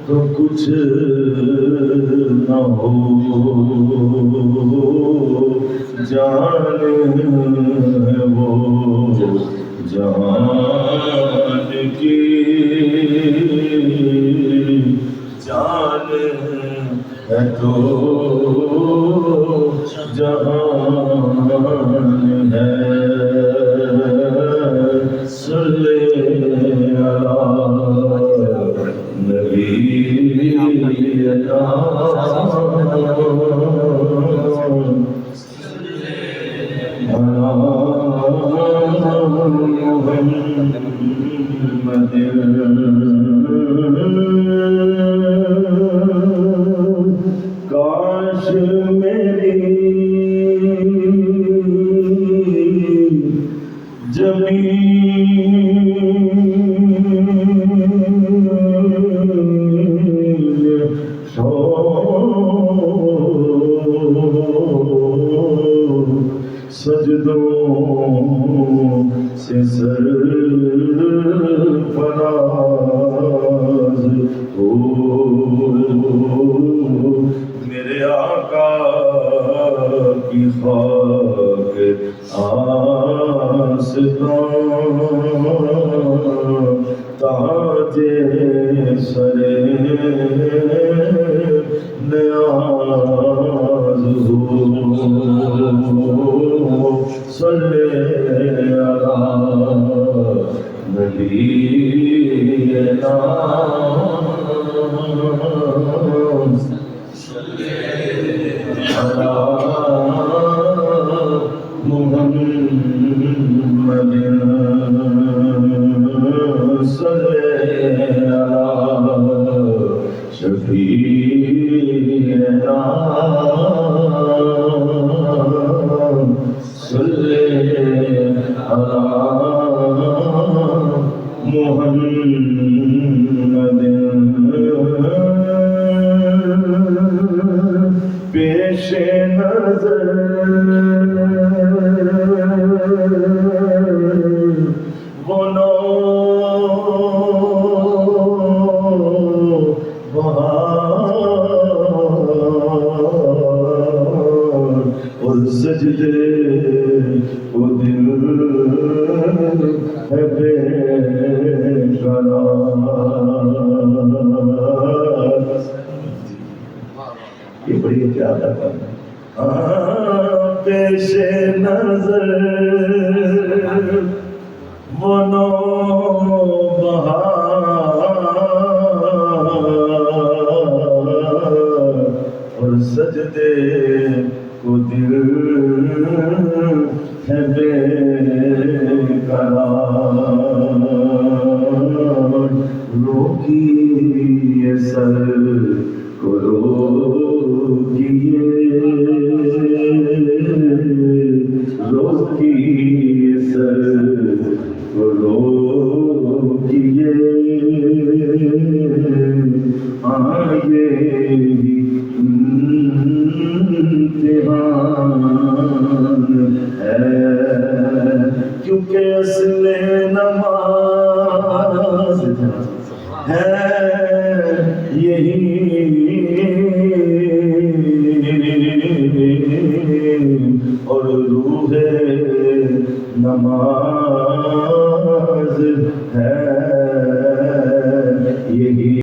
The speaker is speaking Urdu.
تو کچھ نہ ہو جان ہے وہ جان کی جان ہے تو جہان ہے صلی کاش میری سجدوں سے سرفراز ہو میرے آقا کی خاک آستان تاج سر نیاز ہو صلی علی نبینا صلی علی محمد صلی علی شفیعنا صلی علی محمد پیش نظر وہ نوبہار اور سجدے کو دل ہے بے قرار یہ بڑی احتیاط ہے پیش نظر وہ نوبہار اور سجدے کو دل ہے بے قرار روکیے سر کو روکیے روکیے سر کو روکیے آئے امتحان ہے کیونکہ اصل نماز ہے یہی